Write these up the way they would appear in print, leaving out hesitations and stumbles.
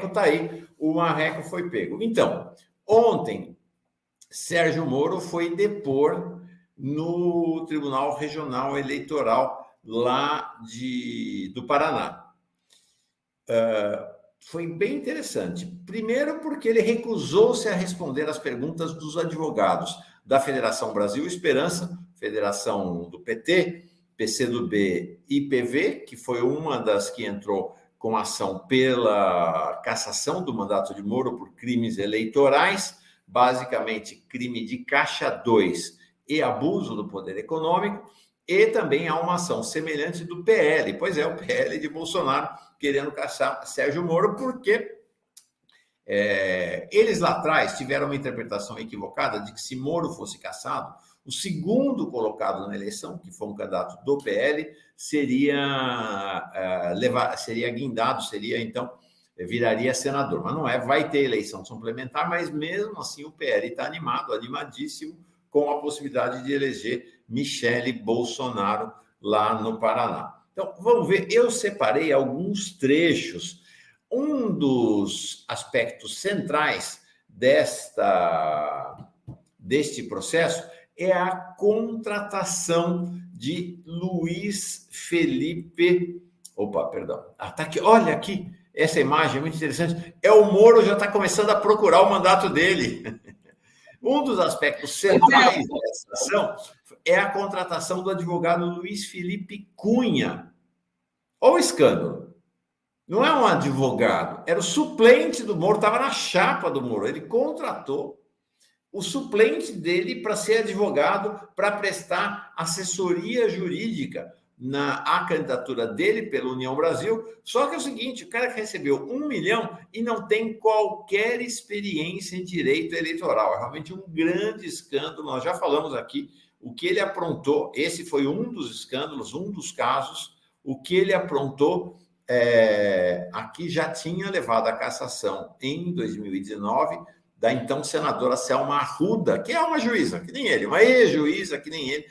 está aí, o marreco foi pego. Então, ontem, Sérgio Moro foi depor no Tribunal Regional Eleitoral lá do Paraná. Foi bem interessante. Primeiro, porque ele recusou-se a responder às perguntas dos advogados da Federação Brasil Esperança, Federação do PT, PCdoB e PV, que foi uma das que entrou com ação pela cassação do mandato de Moro por crimes eleitorais, basicamente crime de Caixa 2 e abuso do poder econômico, e também há uma ação semelhante do PL, pois é, o PL de Bolsonaro querendo caçar Sérgio Moro, porque eles lá atrás tiveram uma interpretação equivocada de que se Moro fosse cassado, o segundo colocado na eleição, que foi um candidato do PL, seria guindado, então viraria senador. Mas não é, vai ter eleição suplementar, mas mesmo assim o PL está animadíssimo com a possibilidade de eleger Michele Bolsonaro lá no Paraná. Então, vamos ver, eu separei alguns trechos. Um dos aspectos centrais deste processo é a contratação de Luiz Felipe... Opa, perdão. Tá aqui, olha aqui, essa imagem é muito interessante. O Moro já está começando a procurar o mandato dele. Um dos aspectos centrais dessa ação é a contratação do advogado Luiz Felipe Cunha. Olha o escândalo. Não é um advogado, era o suplente do Moro, estava na chapa do Moro. Ele contratou o suplente dele para ser advogado, para prestar assessoria jurídica à candidatura dele pela União Brasil. Só que é o seguinte, o cara que recebeu 1 milhão e não tem qualquer experiência em direito eleitoral. É realmente um grande escândalo. Nós já falamos aqui o que ele aprontou. Esse foi um dos escândalos, um dos casos. O que ele aprontou aqui já tinha levado à cassação em 2019 da então senadora Selma Arruda, que é uma juíza, que nem ele, uma ex-juíza, que nem ele,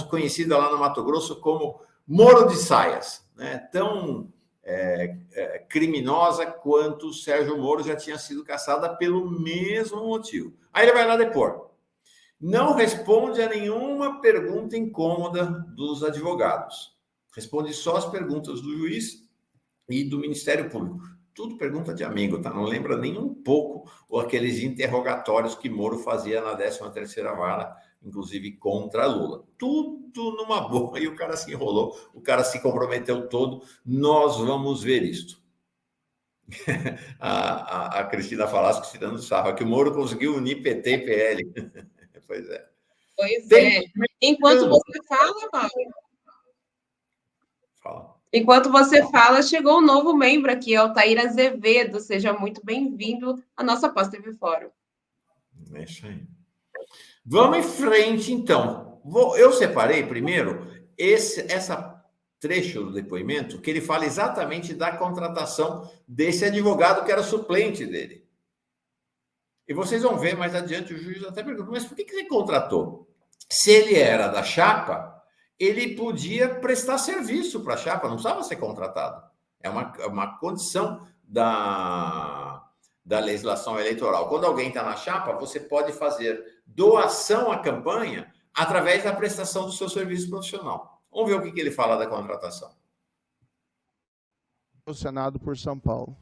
conhecida lá no Mato Grosso como Moro de Saias, né? Tão criminosa quanto Sérgio Moro, já tinha sido cassada pelo mesmo motivo. Aí ele vai lá depor. Não responde a nenhuma pergunta incômoda dos advogados. Responde só as perguntas do juiz e do Ministério Público. Tudo pergunta de amigo, tá? Não lembra nem um pouco aqueles interrogatórios que Moro fazia na 13ª Vara, inclusive contra Lula. Tudo numa boa, e o cara se enrolou, o cara se comprometeu todo. Nós vamos ver isto. a Cristina Falasco tirando sarro, que o Moro conseguiu unir PT e PL. Pois é. Pois é. Enquanto você fala, Mauro. Fala. Enquanto você fala, chegou um novo membro aqui, é o Tair Azevedo. Seja muito bem-vindo à nossa Pós-TV Fórum. É isso aí. Vamos em frente, então. Eu separei primeiro esse trecho do depoimento que ele fala exatamente da contratação desse advogado que era suplente dele. E vocês vão ver mais adiante, o juiz até pergunta, mas por que ele contratou? Se ele era da chapa, ele podia prestar serviço para a chapa, não precisava ser contratado. É uma condição da legislação eleitoral. Quando alguém está na chapa, você pode fazer doação à campanha através da prestação do seu serviço profissional. Vamos ver o que ele fala da contratação. O Senado por São Paulo.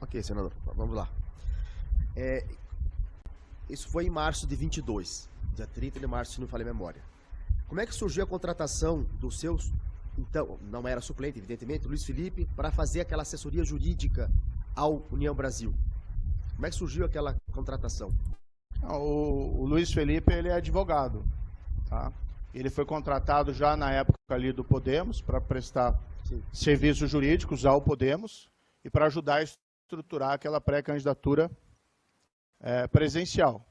Ok, senador, vamos lá. Isso foi em março de 22, dia 30 de março, se não falei a memória. Como é que surgiu a contratação dos seus, então, não era suplente, evidentemente, Luiz Felipe, para fazer aquela assessoria jurídica ao União Brasil? Como é que surgiu aquela contratação? O Luiz Felipe, ele é advogado, tá? Ele foi contratado já na época ali do Podemos para prestar serviços jurídicos ao Podemos e para ajudar a estruturar aquela pré-candidatura presencial.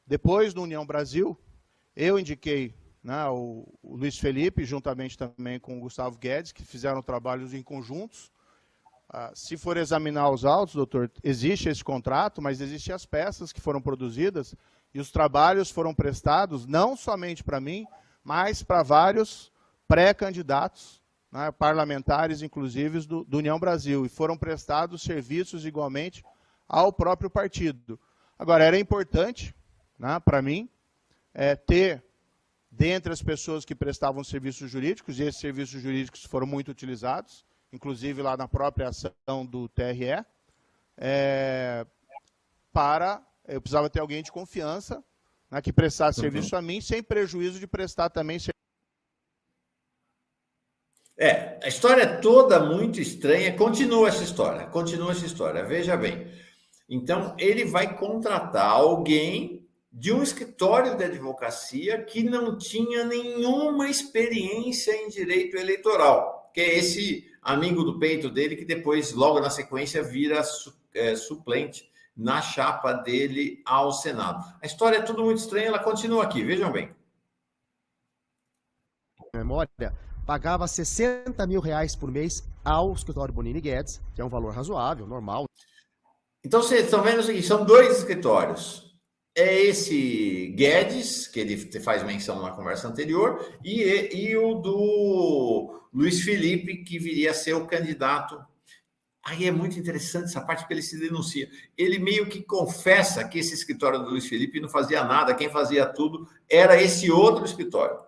Depois do União Brasil, eu indiquei, né, o Luiz Felipe, juntamente também com o Gustavo Guedes, que fizeram trabalhos em conjuntos. Se for examinar os autos, doutor, existe esse contrato, mas existem as peças que foram produzidas e os trabalhos foram prestados não somente para mim, mas para vários pré-candidatos, né, parlamentares, inclusive, do União Brasil, e foram prestados serviços igualmente ao próprio partido. Agora, era importante, né, para mim, ter, dentre as pessoas que prestavam serviços jurídicos, e esses serviços jurídicos foram muito utilizados, inclusive lá na própria ação do TRE, eu precisava ter alguém de confiança, né, que prestasse serviço a mim, sem prejuízo de prestar também serviço. A história é toda muito estranha. Continua essa história. Veja bem. Então, ele vai contratar alguém de um escritório de advocacia que não tinha nenhuma experiência em direito eleitoral, que é esse amigo do peito dele, que depois, logo na sequência, vira suplente na chapa dele ao Senado. A história é tudo muito estranha, ela continua aqui, vejam bem. Memória, pagava R$60 mil por mês ao escritório Bonini Guedes, que é um valor razoável, normal. Então, vocês estão vendo o seguinte, são dois escritórios. É esse Guedes, que ele faz menção na conversa anterior, e o do Luiz Felipe, que viria a ser o candidato. Aí é muito interessante essa parte, porque ele se denuncia. Ele meio que confessa que esse escritório do Luiz Felipe não fazia nada, quem fazia tudo era esse outro escritório.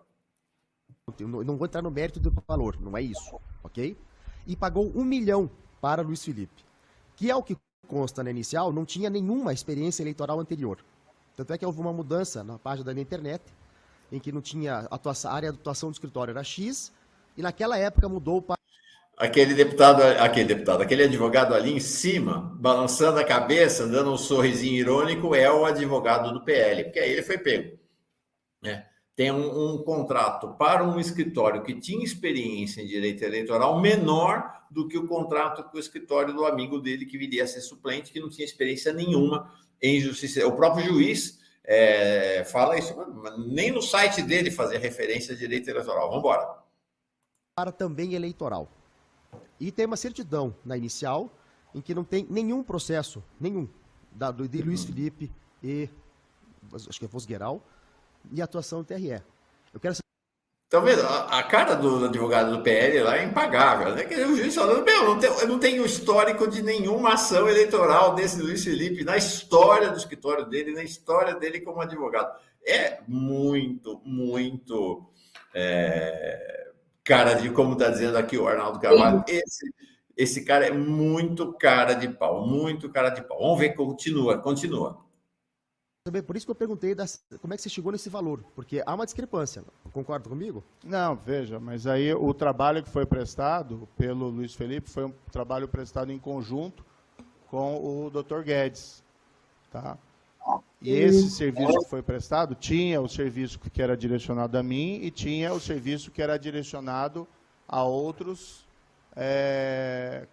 Eu não vou entrar no mérito do valor, não é isso, ok? E pagou R$1 milhão para Luiz Felipe, que é o que consta na inicial, não tinha nenhuma experiência eleitoral anterior. Tanto é que houve uma mudança na página da internet, em que não tinha a área de atuação do escritório era X, e naquela época mudou para... Aquele advogado ali em cima, balançando a cabeça, dando um sorrisinho irônico, é o advogado do PL, porque aí ele foi pego, né? Tem um contrato para um escritório que tinha experiência em direito eleitoral menor do que o contrato com o escritório do amigo dele, que viria a ser suplente, que não tinha experiência nenhuma em justiça. O próprio juiz fala isso, nem no site dele fazia referência a direito eleitoral. Vamos embora. Para também eleitoral. E tem uma certidão na inicial, em que não tem nenhum processo, de Luiz Felipe e, acho que é Vosgueral, e atuação do TRE. Eu quero saber... Estão vendo? A cara do advogado do PL lá é impagável, né? O juiz falando, eu não tenho histórico de nenhuma ação eleitoral desse Luiz Felipe na história do escritório dele, na história dele como advogado. É muito, muito cara de, como está dizendo aqui o Arnaldo Carvalho, esse cara é muito cara de pau, muito cara de pau. Vamos ver, continua. Por isso que eu perguntei como é que você chegou nesse valor, porque há uma discrepância. Concorda comigo? Não, veja, mas aí o trabalho que foi prestado pelo Luiz Felipe foi um trabalho prestado em conjunto com o Dr. Guedes, tá? E esse serviço que foi prestado tinha o serviço que era direcionado a mim e tinha o serviço que era direcionado a outros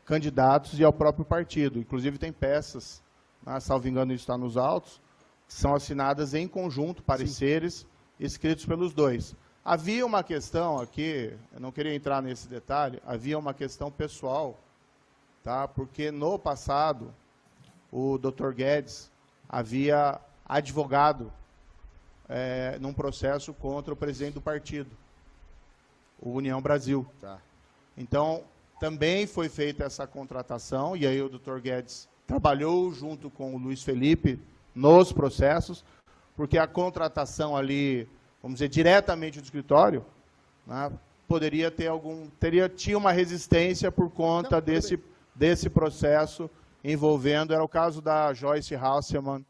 candidatos e ao próprio partido. Inclusive tem peças, né, salvo engano isso está nos autos, que são assinadas em conjunto, pareceres, escritos pelos dois. Havia uma questão aqui, eu não queria entrar nesse detalhe, havia uma questão pessoal, tá? Porque no passado o Dr. Guedes havia advogado num processo contra o presidente do partido, o União Brasil. Tá. Então, também foi feita essa contratação, e aí o Dr. Guedes trabalhou junto com o Luiz Felipe nos processos, porque a contratação ali, vamos dizer, diretamente do escritório, né, poderia ter tinha uma resistência por conta desse processo envolvendo, era o caso da Joyce Hasselman,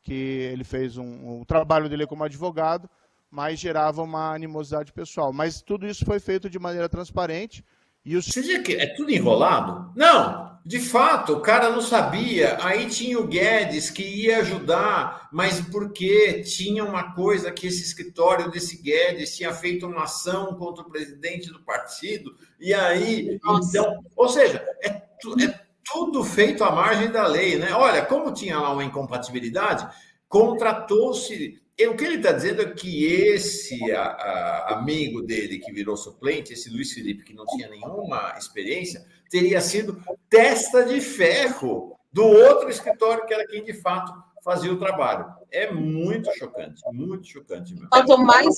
que ele fez o trabalho dele como advogado, mas gerava uma animosidade pessoal. Mas tudo isso foi feito de maneira transparente. Você diz que é tudo enrolado? Não, de fato, o cara não sabia. Aí tinha o Guedes que ia ajudar, mas porque tinha uma coisa que esse escritório desse Guedes tinha feito uma ação contra o presidente do partido, e aí, então, ou seja, é tudo feito à margem da lei, né? Olha, como tinha lá uma incompatibilidade, contratou-se. O que ele está dizendo é que esse amigo dele que virou suplente, esse Luiz Felipe, que não tinha nenhuma experiência, teria sido testa de ferro do outro escritório, que era quem de fato fazia o trabalho. É muito chocante mesmo. Quanto mais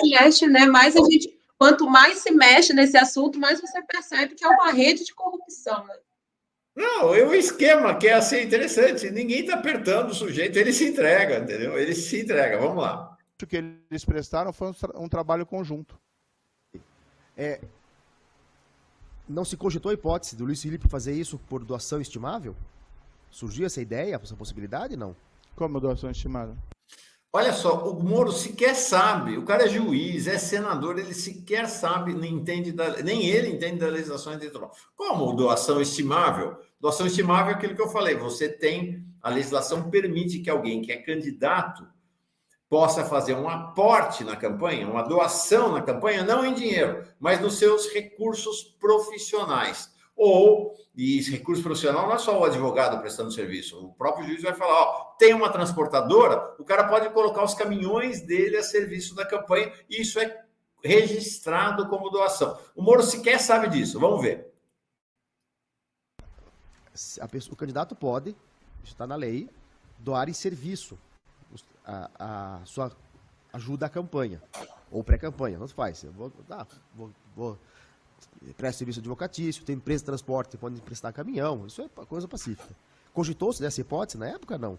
mexe, né, mais a gente quanto mais se mexe nesse assunto, mais você percebe que é uma rede de corrupção, né? Não, é um esquema que é assim interessante. Ninguém está apertando o sujeito, ele se entrega, entendeu? Ele se entrega. Vamos lá. O que eles prestaram foi um trabalho conjunto. Não se cogitou a hipótese do Luiz Felipe fazer isso por doação estimável? Surgiu essa ideia, essa possibilidade? Não. Como doação estimada? Olha só, o Moro sequer sabe, o cara é juiz, é senador, ele sequer sabe, nem ele entende da legislação eleitoral. Como doação estimável? Doação estimável é aquilo que eu falei, você tem, a legislação permite que alguém que é candidato possa fazer um aporte na campanha, uma doação na campanha, não em dinheiro, mas nos seus recursos profissionais. E esse recurso profissional não é só o advogado prestando serviço, o próprio juiz vai falar, ó, tem uma transportadora, o cara pode colocar os caminhões dele a serviço da campanha, e isso é registrado como doação. O Moro sequer sabe disso, vamos ver. O candidato pode, está na lei, doar em serviço a sua ajuda à campanha, ou pré-campanha, não se faz. Eu vou presta serviço advocatício, tem empresa de transporte, pode emprestar caminhão, isso é coisa pacífica. Cogitou-se dessa hipótese na época, não?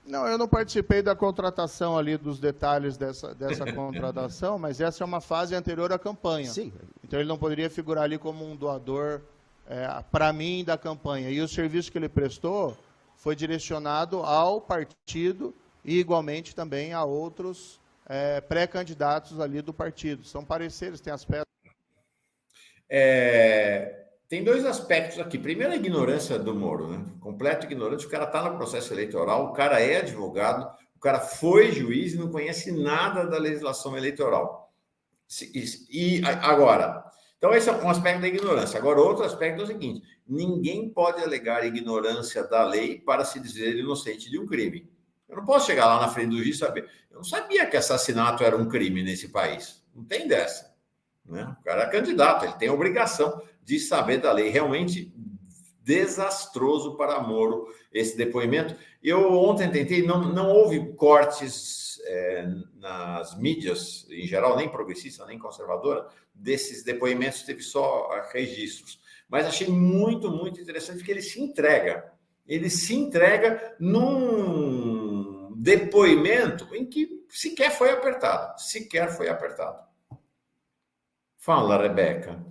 Não, eu não participei da contratação ali, dos detalhes dessa contratação, mas essa é uma fase anterior à campanha. Sim. Então ele não poderia figurar ali como um doador para mim da campanha. E o serviço que ele prestou foi direcionado ao partido e igualmente também a outros pré-candidatos ali do partido. São pareceres, tem aspectos. Tem dois aspectos aqui. Primeiro, a ignorância do Moro, né? Completo ignorante. O cara está no processo eleitoral, o cara é advogado, o cara foi juiz e não conhece nada da legislação eleitoral. Agora, então esse é um aspecto da ignorância. Agora, outro aspecto é o seguinte: ninguém pode alegar ignorância da lei para se dizer inocente de um crime. Eu não posso chegar lá na frente do juiz e saber. Eu não sabia que assassinato era um crime nesse país. Não tem dessa. Né? O cara é candidato, ele tem a obrigação de saber da lei. Realmente desastroso para Moro esse depoimento. Eu ontem tentei, não houve cortes nas mídias, em geral, nem progressista, nem conservadora, desses depoimentos, teve só registros. Mas achei muito, muito interessante, porque ele se entrega. Ele se entrega num depoimento em que sequer foi apertado. Fala, Rebeca.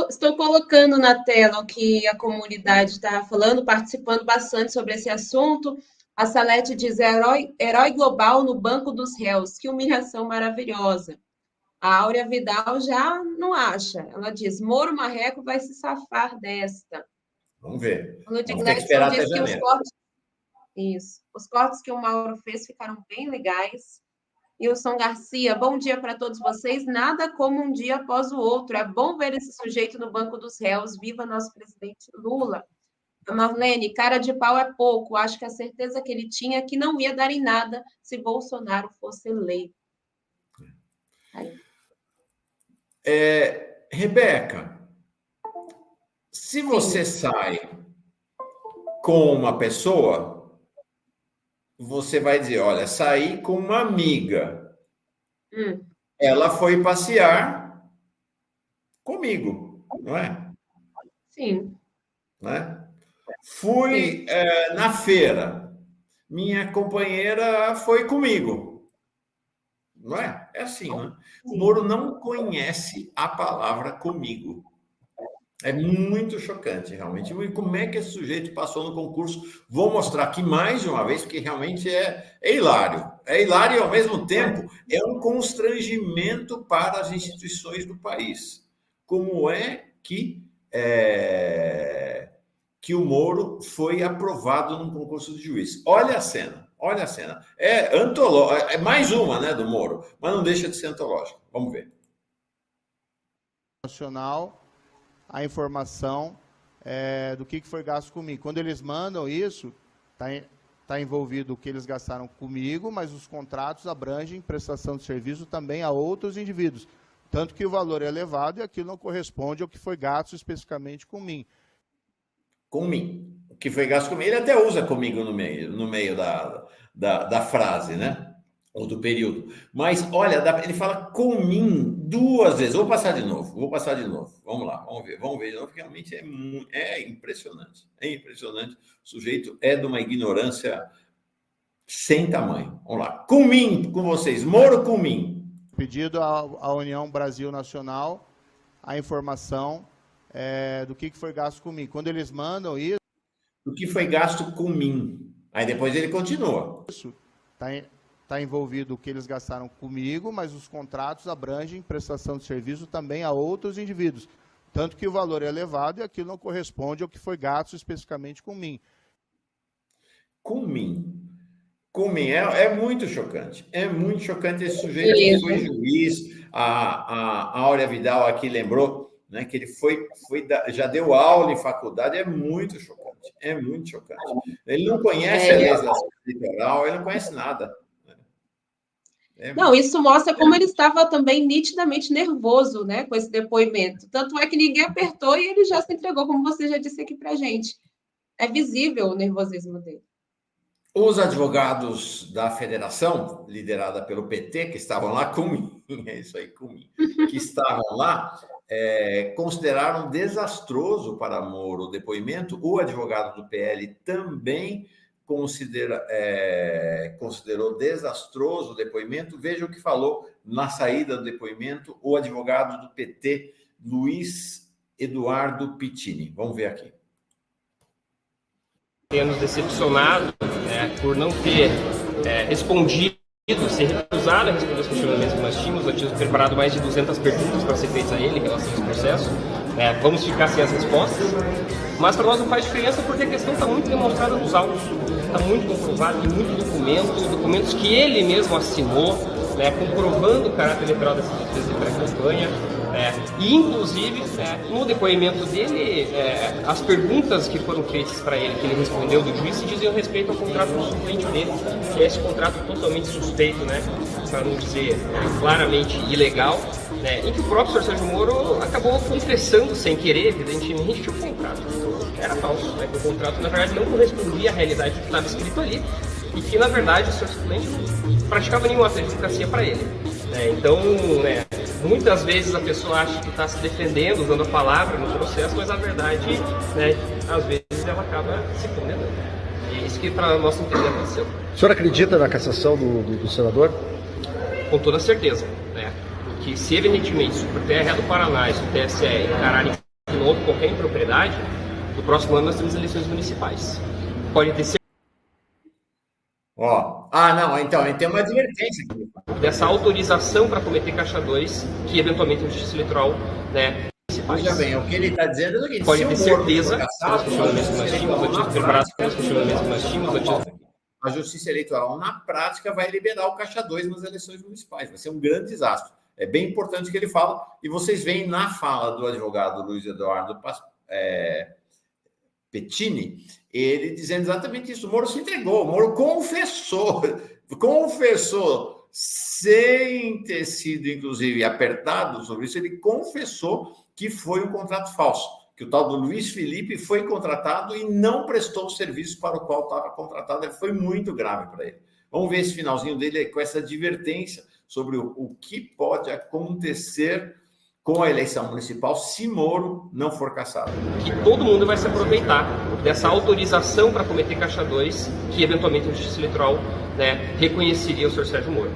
Estou colocando na tela o que a comunidade está falando, participando bastante sobre esse assunto. A Salete diz, herói global no banco dos réus, que humilhação maravilhosa. A Áurea Vidal já não acha. Ela diz, Moro Marreco vai se safar desta. Vamos ver. O Ludwig Gleison diz que os cortes que o Mauro fez ficaram bem legais. Wilson Garcia, bom dia para todos vocês. Nada como um dia após o outro. É bom ver esse sujeito no banco dos réus. Viva nosso presidente Lula. A Marlene, cara de pau é pouco. Acho que a certeza que ele tinha é que não ia dar em nada se Bolsonaro fosse eleito. Rebeca, se você sai com uma pessoa, você vai dizer, olha, saí com uma amiga. Ela foi passear comigo, não é? Sim. Né? Fui na feira. Minha companheira foi comigo. Não é? É assim, né? O Moro não conhece a palavra comigo. É muito chocante, realmente. E como é que esse sujeito passou no concurso? Vou mostrar aqui mais de uma vez, porque realmente é hilário. É hilário e, ao mesmo tempo, é um constrangimento para as instituições do país. Como é que o Moro foi aprovado num concurso de juiz? Olha a cena, olha a cena. É antológico, é mais uma, né, do Moro, mas não deixa de ser antológico. Vamos ver. Nacional, a informação do que foi gasto comigo. Quando eles mandam isso, está envolvido o que eles gastaram comigo, mas os contratos abrangem prestação de serviço também a outros indivíduos. Tanto que o valor é elevado e aquilo não corresponde ao que foi gasto especificamente com mim. Com mim. O que foi gasto comigo, ele até usa comigo no meio da frase, né? Ou do período. Mas, olha, ele fala comim 2 vezes. Vou passar de novo. Vamos lá, vamos ver de novo, porque realmente é impressionante. É impressionante. O sujeito é de uma ignorância sem tamanho. Vamos lá. Comim com vocês. Moro Comim. Pedido à União Brasil Nacional a informação do que foi gasto comigo. Quando eles mandam isso... O que foi gasto comigo. Aí depois ele continua. Isso está envolvido o que eles gastaram comigo, mas os contratos abrangem prestação de serviço também a outros indivíduos. Tanto que o valor é elevado e aquilo não corresponde ao que foi gasto especificamente com mim. É muito chocante. É muito chocante esse sujeito que foi juiz. A Áurea Vidal aqui lembrou, né, que ele já deu aula em faculdade. É muito chocante. Ele não conhece a legislação eleitoral, ele não conhece nada. Não, isso mostra como ele estava também nitidamente nervoso, né, com esse depoimento. Tanto é que ninguém apertou e ele já se entregou, como você já disse aqui para a gente. É visível o nervosismo dele. Os advogados da federação, liderada pelo PT, que estavam lá que estavam lá, consideraram desastroso para Moro o depoimento. O advogado do PL também considerou desastroso o depoimento. Veja o que falou na saída do depoimento o advogado do PT, Luiz Eduardo Pittini. Vamos ver aqui. Temos decepcionado por não ter respondido, ser recusado a responder os questionamentos que nós tínhamos. Nós tínhamos preparado mais de 200 perguntas para ser feitas a ele em relação a esse processo. Vamos ficar sem as respostas, mas para nós não faz diferença porque a questão está muito demonstrada nos autos, está muito comprovado, tem muito documentos que ele mesmo assinou, comprovando o caráter eleitoral dessa defesa de pré-campanha. E, inclusive, no depoimento dele, as perguntas que foram feitas para ele, que ele respondeu do juiz, se diziam respeito ao contrato do suplente dele, que é esse contrato totalmente suspeito, para não dizer claramente ilegal, em que o próprio Sr. Sérgio Moro acabou confessando, sem querer, evidentemente, que o contrato era falso, que o contrato, na verdade, não correspondia à realidade que estava escrito ali, e que, na verdade, o Sr. suplente não praticava nenhuma ato de advocacia para ele. Então, muitas vezes a pessoa acha que está se defendendo, usando a palavra no processo, mas a verdade, às vezes ela acaba se condenando. E é isso que, para nosso entender, aconteceu. O senhor acredita na cassação do senador? Com toda certeza. Porque se, evidentemente, se o TRE do Paraná e o TSE encararem de novo qualquer impropriedade, no próximo ano nós temos eleições municipais. Pode ter certeza. Então tem uma advertência aqui. Dessa autorização para cometer caixa 2, que eventualmente a Justiça Eleitoral, municipais. Veja bem, o que ele está dizendo é o seguinte: pode ter certeza, pelos questionamentos que nós tínhamos, eu tive preparado pelos questionamentos que nós tínhamos, a Justiça Eleitoral, na prática, vai liberar o caixa 2 nas eleições municipais. Vai ser um grande desastre. É bem importante o que ele fala, e vocês veem na fala do advogado Luiz Eduardo Pittini, ele dizendo exatamente isso. O Moro se entregou, o Moro confessou, sem ter sido, inclusive, apertado sobre isso, ele confessou que foi um contrato falso, que o tal do Luiz Felipe foi contratado e não prestou o serviço para o qual estava contratado. Foi muito grave para ele. Vamos ver esse finalzinho dele com essa advertência sobre o que pode acontecer com a eleição municipal se Moro não for cassado. Que todo mundo vai se aproveitar dessa autorização para cometer caixa 2, que eventualmente a Justiça Eleitoral reconheceria o Sr. Sérgio Moro.